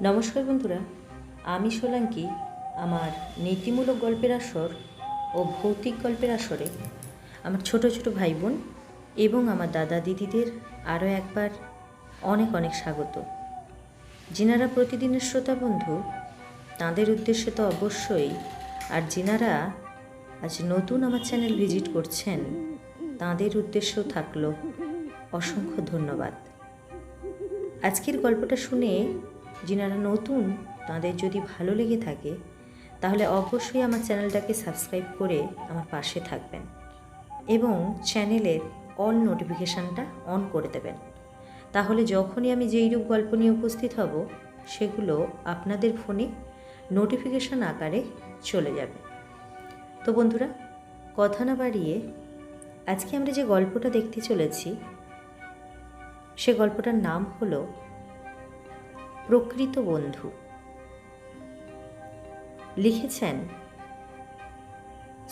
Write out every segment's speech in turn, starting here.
নমস্কার বন্ধুরা, আমি সোলাঙ্কি আমার নীতিমূলক গল্পের আসর ও ভৌতিক গল্পের আসরে আমার ছোট ছোট ভাই বোন এবং আমার দাদা দিদিদের আরও একবার অনেক অনেক স্বাগত। যিনারা প্রতিদিনের শ্রোতা বন্ধু তাঁদের উদ্দেশ্যে তো অবশ্যই, আর যিনারা আজ নতুন আমার চ্যানেল ভিজিট করছেন তাঁদের উদ্দেশ্যেও থাকলো অসংখ্য ধন্যবাদ। আজকের গল্পটা শুনে যিনারা নতুন তাদের যদি ভালো লেগে থাকে তাহলে অবশ্যই আমার চ্যানেলটাকে সাবস্ক্রাইব করে আমার পাশে থাকবেন এবং চ্যানেলের অল নোটিফিকেশানটা অন করে দেবেন। তাহলে যখনই আমি যেইরূপ গল্প নিয়ে উপস্থিত হব সেগুলো আপনাদের ফোনে নোটিফিকেশান আকারে চলে যাবে। তো বন্ধুরা, কথা না বাড়িয়ে আজকে আমরা যে গল্পটা দেখতে চলেছি সে গল্পটার নাম হলো প্রকৃত বন্ধু। লিখেছেন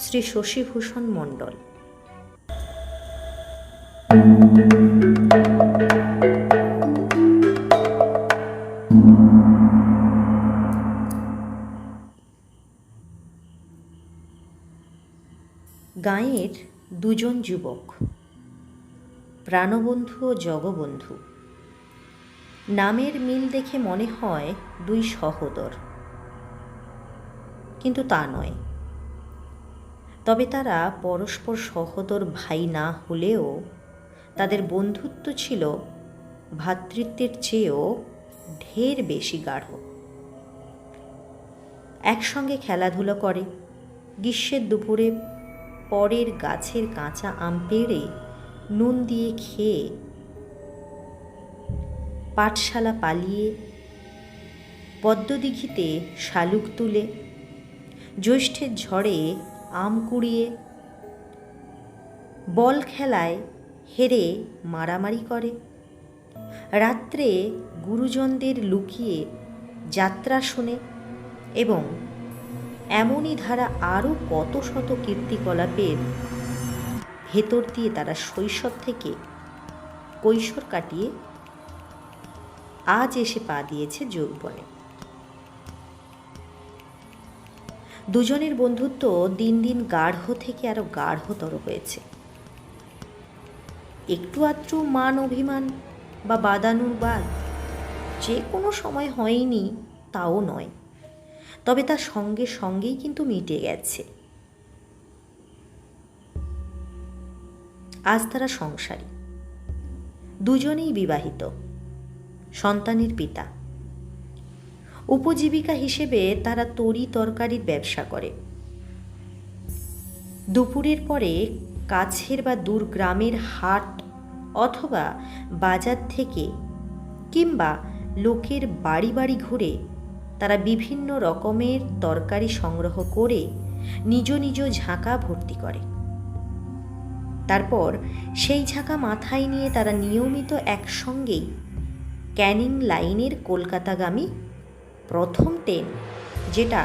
শ্রী শশীভূষণ মণ্ডল। গাঁয়ের দুজন যুবক, প্রাণবন্ধু ও জগবন্ধু। নামের মিল দেখে মনে হয় দুই সহোদর, কিন্তু তা নয়। তবে তারা পরস্পর সহোদর ভাই না হলেও তাদের বন্ধুত্ব ছিল ভ্রাতৃত্বের চেয়েও ঢের বেশি গাঢ়। একসঙ্গে খেলাধুলো করে, গ্রীষ্মের দুপুরে পরের গাছের কাঁচা আম পেড়ে নুন দিয়ে খেয়ে, পাঠশালা পালিয়ে, পদ্মদিঘিতে শালুক তুলে, জ্যৈষ্ঠের ঝড়ে আম কুড়িয়ে, বল খেলায় হেরে মারামারি করে, রাত্রে গুরুজনদের লুকিয়ে যাত্রা শোনে এবং এমনই ধারা আরও কত শত কীর্তিকলাপের ভেতর দিয়ে তারা শৈশব থেকে কৈশোর কাটিয়ে আজ এসে পা দিয়েছে যৌবনে। দুজনের বন্ধুত্ব দিন দিন গাঢ় থেকে আরো গাঢ়তর হয়েছে। একটু আধটু মান অভিমান বা বাদানুবাদ যে কোনো সময় হয়নি তাও নয়, তবে তার সঙ্গে সঙ্গেই কিন্তু মিটে গেছে। আজ তারা সংসারী, দুজনেই বিবাহিত, সন্তানের পিতা। উপজীবিকা হিসেবে তারা তরি তরকারির ব্যবসা করে। দুপুরের পরে কাছের বা দূর গ্রামের হাট অথবা বাজার থেকে কিংবা লোকের বাড়ি বাড়ি ঘুরে তারা বিভিন্ন রকমের তরকারি সংগ্রহ করে নিজ নিজ ঝাঁকা ভর্তি করে। তারপর সেই ঝাঁকা মাথায় নিয়ে তারা নিয়মিত একসঙ্গেই ক্যানিং লাইনের কলকাতাগামী প্রথম ট্রেন, যেটা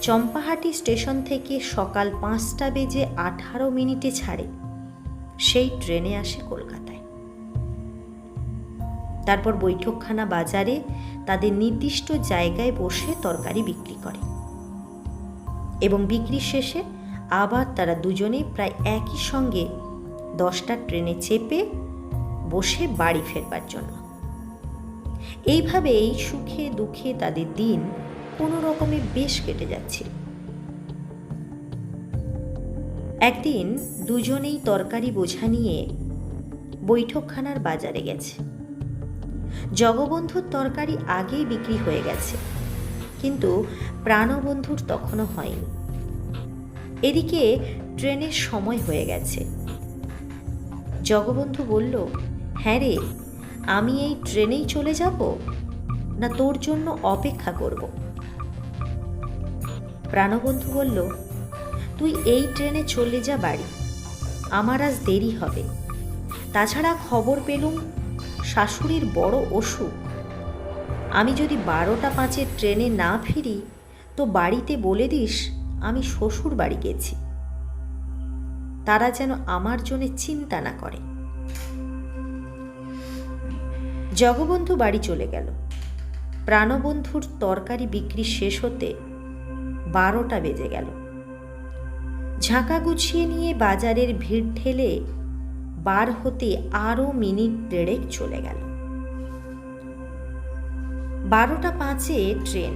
চম্পাহাটি স্টেশন থেকে সকাল 5:18 ছাড়ে, সেই ট্রেনে আসে কলকাতায়। তারপর বৈঠকখানা বাজারে তাদের নির্দিষ্ট জায়গায় বসে তরকারি বিক্রি করে এবং বিক্রি শেষে আবার তারা দুজনেই প্রায় একই সঙ্গে 10টা ট্রেনে চেপে বসে বাড়ি ফেরবার জন্য। এইভাবেই সুখে দুঃখে তাদের দিন কোনো রকমে বেশ কেটে যাচ্ছিল। একদিন দুজনেই তরকারি বোঝা নিয়ে বৈঠকখানার বাজারে গেছে। জগবন্ধুর তরকারি আগেই বিক্রি হয়ে গেছে, কিন্তু প্রাণবন্ধুর তখনও হয়নি। এদিকে ট্রেনের সময় হয়ে গেছে। জগবন্ধু বলল, হ্যাঁ রে, আমি এই ট্রেনেই চলে যাব না তোর জন্য অপেক্ষা করব? প্রাণবন্ধু বলল, তুই এই ট্রেনে চলে যা বাড়ি, আমার আজ দেরি হবে। তাছাড়া খবর পেলুম শাশুড়ির বড় অসুখ। আমি যদি 12:05 ট্রেনে না ফিরি তো বাড়িতে বলে দিস আমি শ্বশুর বাড়ি গেছি, তারা যেন আমার জন্য চিন্তা না করে। জগবন্ধু বাড়ি চলে গেল। প্রাণবন্ধুর তরকারি বিক্রি শেষ হতে 12টা বেজে গেল। ঝাঁকা গুছিয়ে নিয়ে বাজারের ভিড় ঠেলে বার হতে আরও মিনিট 1.5 চলে গেল। 12টা 5-এ ট্রেন।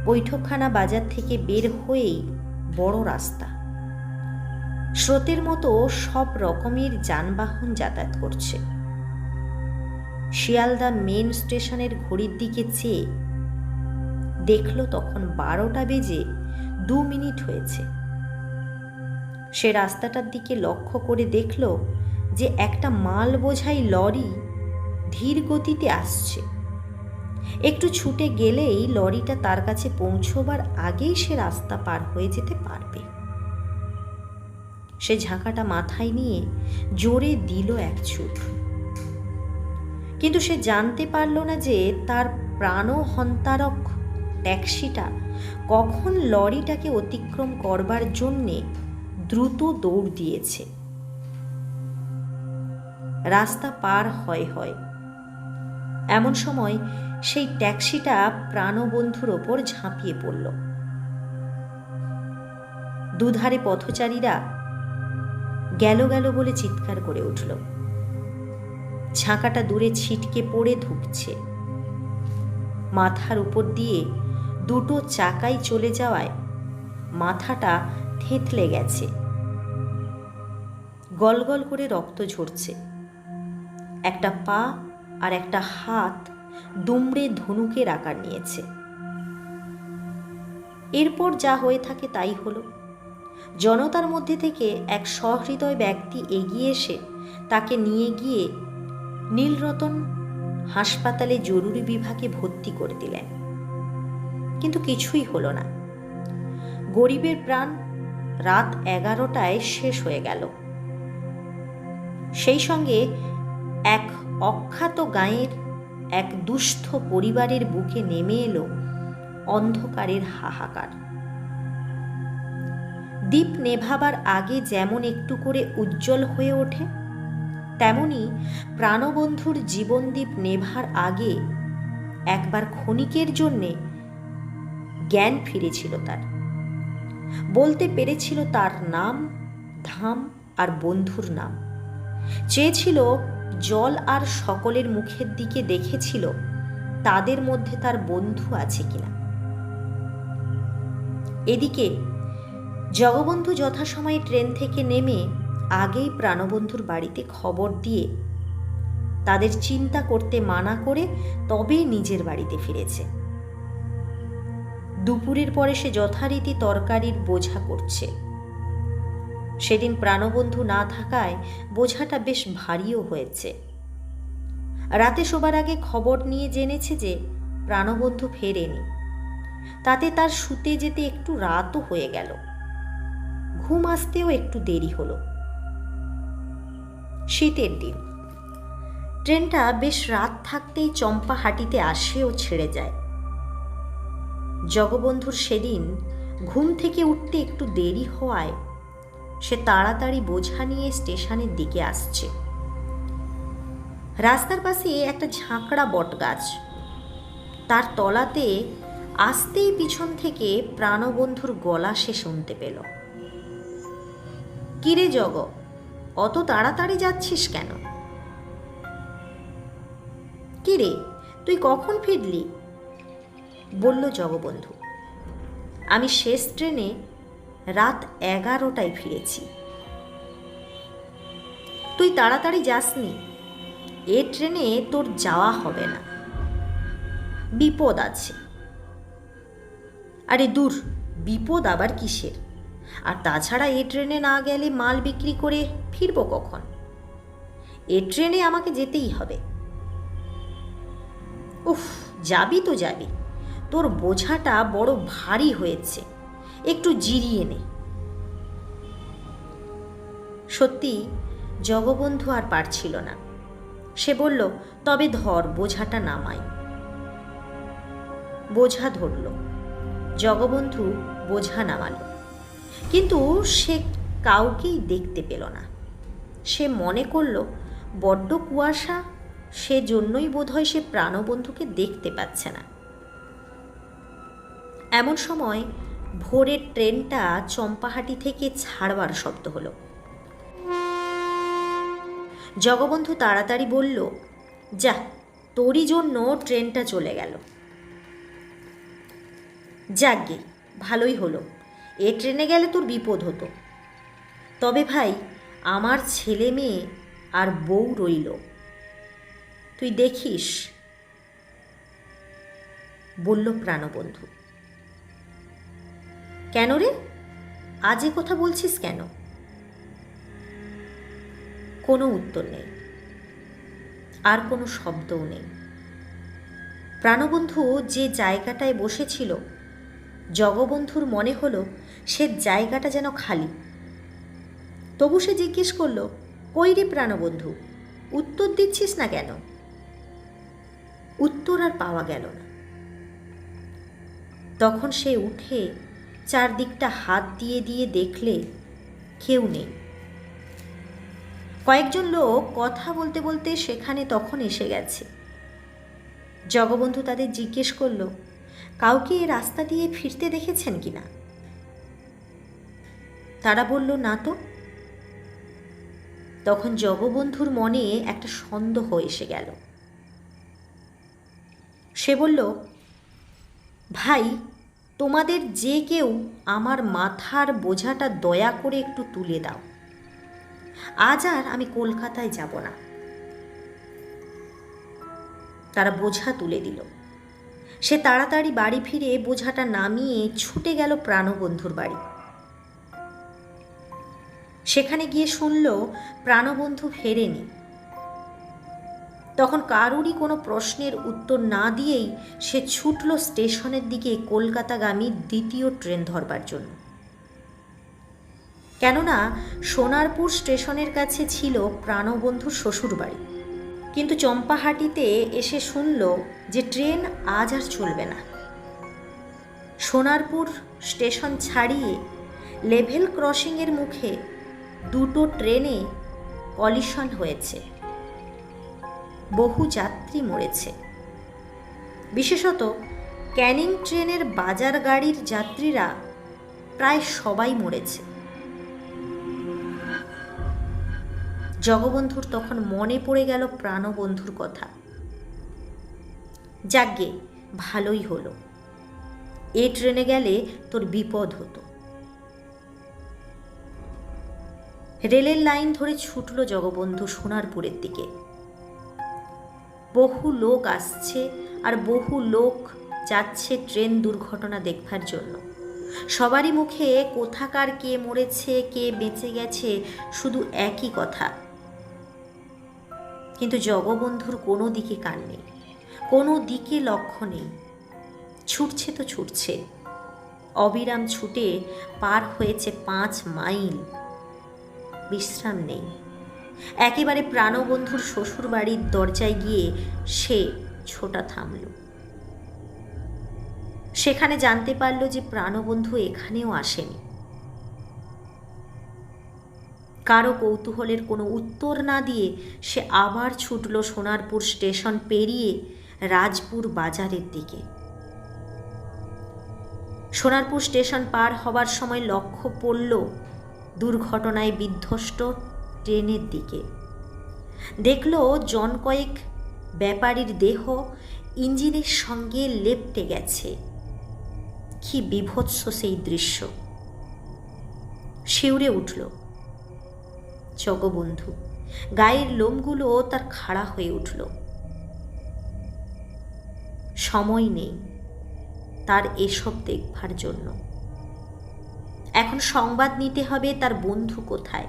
বৈঠকখানা বাজার থেকে বের হয়েই বড় রাস্তা, স্রোতের মতো সব রকমের যানবাহন যাতায়াত করছে। শিয়ালদা মেন স্টেশনের ঘড়ির দিকে চেয়ে দেখল তখন 12টা বেজে 2 মিনিট হয়েছে। সে রাস্তাটার দিকে লক্ষ্য করে দেখল যে একটা মাল বোঝাই লরি ধীর গতিতে আসছে। একটু ছুটে গেলেই লরিটা তার কাছে পৌঁছবার আগেই সে রাস্তা পার হয়ে যেতে পারবে। সে ঝাঁকাটা মাথায় নিয়ে জোরে দিল এক ছুট, কিন্তু সে জানতে পারল না যে তার প্রাণহন্তারক ট্যাক্সিটা কখন লরিটাকে অতিক্রম করবার জন্যে দ্রুত দৌড় দিয়েছে। রাস্তা পার হয় এমন সময় সেই ট্যাক্সিটা প্রাণবন্ধুর ওপর ঝাঁপিয়ে পড়ল। দুধারে পথচারীরা গেল গেল বলে চিৎকার করে উঠল। ঝাঁকাটা দূরে ছিটকে পড়ে ধুঁকছে। মাথার উপর দিয়ে 2টো চাকাই চলে যাওয়ায় মাথাটা থেঁতলে গেছে। গলগল করে রক্ত ঝরছে। একটা পা আর একটা হাত দুমড়ে ধনুকের আকার নিয়েছে। এরপর যা হয়ে থাকে তাই হলো। জনতার মধ্যে থেকে এক সহৃদয় ব্যক্তি এগিয়ে এসে তাকে নিয়ে গিয়ে নীলরতন হাসপাতালে জরুরি বিভাগে ভর্তি করে দিলেন। কিন্তু কিছুই হলো না। গরিবের প্রাণ রাত 11টায় শেষ হয়ে গেল। সেই সঙ্গে এক অখ্যাত গাঁয়ের এক দুস্থ পরিবারের বুকে নেমে এলো অন্ধকারের হাহাকার। দ্বীপ নেভাবার আগে যেমন একটু করে উজ্জ্বল হয়ে ওঠে, তেমনি প্রাণবন্ধুর জীবনদ্বীপ নেভার আগে একবার ক্ষণিকের জন্যে জ্ঞান ফিরেছিল তার। বলতে পেরেছিল তার নাম, ধাম আর বন্ধুর নাম। চেয়েছিল জল আর সকলের মুখের দিকে দেখেছিল তাদের মধ্যে তার বন্ধু আছে কিনা। এদিকে জগবন্ধু যথাসময়ে ট্রেন থেকে নেমে আগেই প্রাণবন্ধুর বাড়িতে খবর দিয়ে তাদের চিন্তা করতে মানা করে তবে নিজের বাড়িতে ফিরেছে। দুপুরের পরে সে যথারীতি তরকারির বোঝা করছে। সেদিন প্রাণবন্ধু না থাকায় বোঝাটা বেশ ভারীও হয়েছে। রাতে শোবার আগে খবর নিয়ে জেনেছে যে প্রাণবন্ধু ফেরেনি। তাতে তার শুতে যেতে একটু রাতও হয়ে গেল। ঘুম আসতেও একটু দেরি হলো। শীতের দিন। ট্রেনটা বেশ রাত থাকতেই চম্পাহাটিতে আসে ও ছেড়ে যায়। জগবন্ধুর সেদিন ঘুম থেকে উঠতে একটু দেরি হওয়ায় সে তাড়াতাড়ি বোঝা নিয়ে স্টেশনের দিকে আসছে। রাস্তার পাশে একটা ঝাঁকড়া বটগাছ, তার তলাতে আসতেই পিছন থেকে প্রাণবন্ধুর গলা সে শুনতে পেল। কিরে জগ, অত তাড়াতাড়ি যাচ্ছিস কেন? কিরে, তুই কখন ফিরলি? বলল জগবন্ধু। আমি শেষ ট্রেনে রাত 11টায় ফিরেছি। তুই তাড়াতাড়ি যাসনি, এ ট্রেনে তোর যাওয়া হবে না, বিপদ আছে। আরে দূর, বিপদ আবার কিসের? আর তাছাড়া এ ট্রেনে না গেলে মাল বিক্রি করে ফিরব কখন? এ ট্রেনে আমাকে যেতেই হবে। উফ, যাবি তো যাবি, তোর বোঝাটা বড় ভারী হয়েছে, একটু জিরিয়ে নে। সত্যি জগবন্ধু আর পারছিল না। সে বলল, তবে ধর, বোঝাটা নামাই। বোঝা ধরল। জগবন্ধু বোঝা নামালো, কিন্তু সে কাউকেই দেখতে পেল না। সে মনে করল বড্ড কুয়াশা, সেজন্যই বোধহয় সে প্রাণবন্ধুকে দেখতে পাচ্ছে না। এমন সময় ভোরের ট্রেনটা চম্পাহাটি থেকে ছাড়বার শব্দ হলো। জগবন্ধু তাড়াতাড়ি বলল, যা, তোরই জন্য ট্রেনটা চলে গেল। যাকগে, ভালোই হলো, এ ট্রেনে গেলে তোর বিপদ হতো। তবে ভাই, আমার ছেলে মেয়ে আর বউ রইল, তুই দেখিস, বলল প্রাণবন্ধু। কেন রে, আজ এ কথা বলছিস কেন? কোনো উত্তর নেই, আর কোনো শব্দও নেই। প্রাণবন্ধু যে জায়গাটায় বসেছিল, জগবন্ধুর মনে হলো সে জায়গাটা যেন খালি। তবু সে জিজ্ঞেস করল, কই রে প্রাণবন্ধু, উত্তর দিচ্ছিস না কেন? উত্তর আর পাওয়া গেল না। তখন সে উঠে চারদিকটা হাত দিয়ে দিয়ে দেখলে কেউ নেই। কয়েকজন লোক কথা বলতে বলতে সেখানে তখন এসে গেছে। জগবন্ধু তাদের জিজ্ঞেস করল, কাউকে এ রাস্তা দিয়ে ফিরতে দেখেছেন কিনা? তারা বলল, না তো। তখন জগবন্ধুর মনে একটা সন্দেহ এসে গেল। সে বলল, ভাই, তোমাদের যে কেউ আমার মাথার বোঝাটা দয়া করে একটু তুলে দাও, আজ আর আমি কলকাতায় যাব না। তারা বোঝা তুলে দিল। সে তাড়াতাড়ি বাড়ি ফিরে বোঝাটা নামিয়ে ছুটে গেল প্রাণবন্ধুর বাড়ি। সেখানে গিয়ে শুনল প্রাণবন্ধু ফেরেনি। তখন কারুরই কোনো প্রশ্নের উত্তর না দিয়েই সে ছুটল স্টেশনের দিকে কলকাতাগামী দ্বিতীয় ট্রেন ধরবার জন্য। কেননা সোনারপুর স্টেশনের কাছে ছিল প্রাণবন্ধুর শ্বশুর বাড়ি। কিন্তু চম্পাহাটিতে এসে শুনল যে ট্রেন আজ আর চলবে না। সোনারপুর স্টেশন ছাড়িয়ে লেভেল ক্রসিংয়ের মুখে দুটো ট্রেনে কলিশন হয়েছে, বহু যাত্রী মরেছে। বিশেষত ক্যানিং ট্রেনের বাজার গাড়ির যাত্রীরা প্রায় সবাই মরেছে। জগবন্ধুর তখন মনে পড়ে গেল প্রাণবন্ধুর কথা। যাকগে, ভালোই হলো, এ ট্রেনে গেলে তোর বিপদ হতো। রেলের লাইন ধরে ছুটল জগবন্ধু সোনারপুরের দিকে। বহু লোক আসছে আর বহু লোক যাচ্ছে ট্রেন দুর্ঘটনা দেখবার জন্য। সবারই মুখে কোথাকার কে মরেছে কে বেঁচে গেছে শুধু একই কথা। কিন্তু জগবন্ধুর কোনো দিকে কান নেই, কোনো দিকে লক্ষ্য নেই। ছুটছে তো ছুটছে, অবিরাম ছুটে পার হয়েছে 5 মাইল। বিশ্রাম নেই। একেবারে প্রাণবন্ধুর শ্বশুর বাড়ির দরজায় গিয়ে সে ছোটা থামল। সেখানে জানতে পারল যে প্রাণবন্ধু এখানেও আসেনি। কারো কৌতূহলের কোনো উত্তর না দিয়ে সে আবার ছুটল সোনারপুর স্টেশন পেরিয়ে রাজপুর বাজারের দিকে। সোনারপুর স্টেশন পার হবার সময় লক্ষ্য পড়ল দুর্ঘটনায় বিধ্বস্ত ট্রেনের দিকে। দেখল জন কয়েক ব্যাপারীর দেহ ইঞ্জিনের সঙ্গে লেপ্টে গেছে। কি বীভৎস সেই দৃশ্য! শিউরে উঠল জগবন্ধু, গায়ের লোমগুলো তার খাড়া হয়ে উঠল। সময় নেই তার এসব দেখবার জন্য। এখন সংবাদ নিতে হবে তার বন্ধু কোথায়।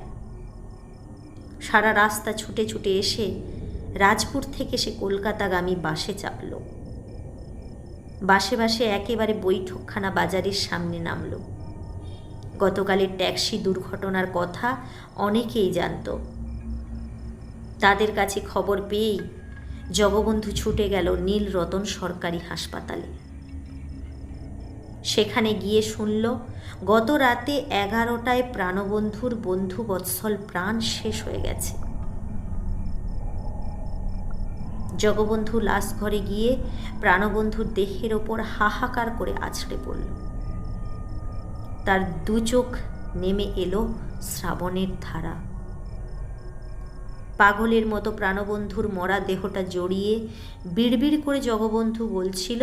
সারা রাস্তা ছুটে ছুটে এসে রাজপুর থেকে সে কলকাতাগামী বাসে চাপল। বাসে বাসে একেবারে বৈঠকখানা বাজারের সামনে নামল। গতকালের ট্যাক্সি দুর্ঘটনার কথা অনেকেই জানত। তাদের কাছে খবর পেয়েই জগবন্ধু ছুটে গেল নীলরতন সরকারি হাসপাতালে। সেখানে গিয়ে শুনল গত রাতে 11টায় প্রাণবন্ধুর বন্ধু বৎসল প্রাণ শেষ হয়ে গেছে। জগবন্ধু লাশ ঘরে গিয়ে প্রাণবন্ধুর দেহের ওপর হাহাকার করে আছড়ে পড়ল। তার দু চোখ নেমে এলো শ্রাবণের ধারা। পাগলের মতো প্রাণবন্ধুর মরা দেহটা জড়িয়ে বিড়বিড় করে জগবন্ধু বলছিল,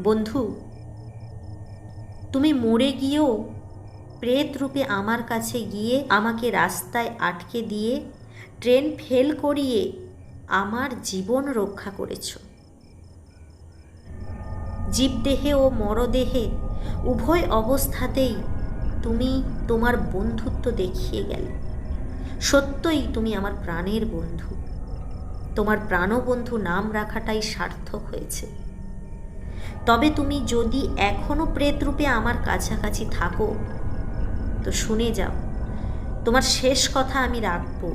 বন্ধু, তুমি মরে গিয়েও প্রেত রূপে আমার কাছে গিয়ে আমাকে রাস্তায় আটকে দিয়ে ট্রেন ফেল করিয়ে আমার জীবন রক্ষা করেছ। জীবদেহে ও মরদেহে উভয় অবস্থাতেই তুমি তোমার বন্ধুত্ব দেখিয়ে গেলে। সত্যই তুমি আমার প্রাণের বন্ধু। তোমার প্রাণবন্ধু নাম রাখাটাই সার্থক হয়েছে। তবে তুমি যদি এখনো প্রেতরূপে আমার কাছাকাছি থাকো তো শুনে যাও, তোমার শেষ কথা আমি রাখবো।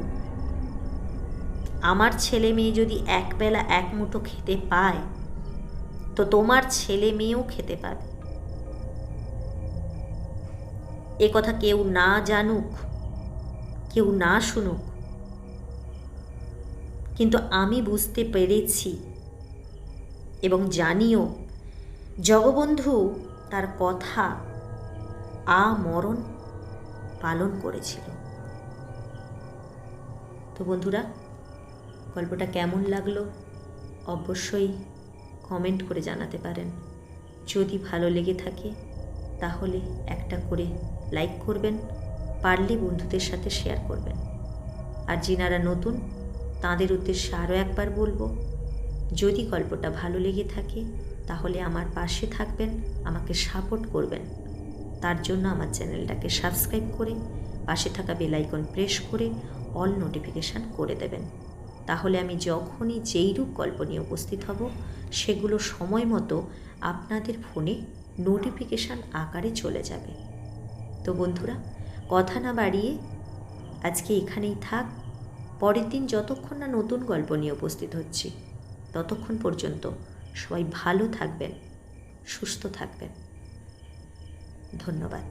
আমার ছেলে মেয়ে যদি একবেলা এক মুঠো খেতে পায় তো তোমার ছেলে মেয়েও খেতে পাবে। এ কথা কেউ না জানুক, কেউ না শুনুক, কিন্তু আমি বুঝতে পেরেছি এবং জানিও জগবন্ধু তার কথা আমরণ পালন করেছিল। তো বন্ধুরা, গল্পটা কেমন লাগলো অবশ্যই কমেন্ট করে জানাতে পারেন। যদি ভালো লেগে থাকে তাহলে একটা করে লাইক করবেন, পারলে বন্ধুদের সাথে শেয়ার করবেন। আর যিনারা নতুন তাদের উদ্দেশ্যে আরও একবার বলবো, যদি গল্পটা ভালো লেগে থাকে তাহলে আমার পাশে থাকবেন, আমাকে সাপোর্ট করবেন। তার জন্য আমার চ্যানেলটাকে সাবস্ক্রাইব করে পাশে থাকা বেল আইকন প্রেস করে অল নোটিফিকেশান করে দেবেন। তাহলে আমি যখনই যেইরূপ গল্প নিয়ে উপস্থিত হব সেগুলো সময় মতো আপনাদের ফোনে নোটিফিকেশান আকারে চলে যাবে। তো বন্ধুরা, কথা না বাড়িয়ে আজকে এখানেই থাক। পরের দিন যতক্ষণ না নতুন গল্প নিয়ে উপস্থিত হচ্ছি ততক্ষণ পর্যন্ত সবাই ভালো থাকবেন, সুস্থ থাকবেন। ধন্যবাদ।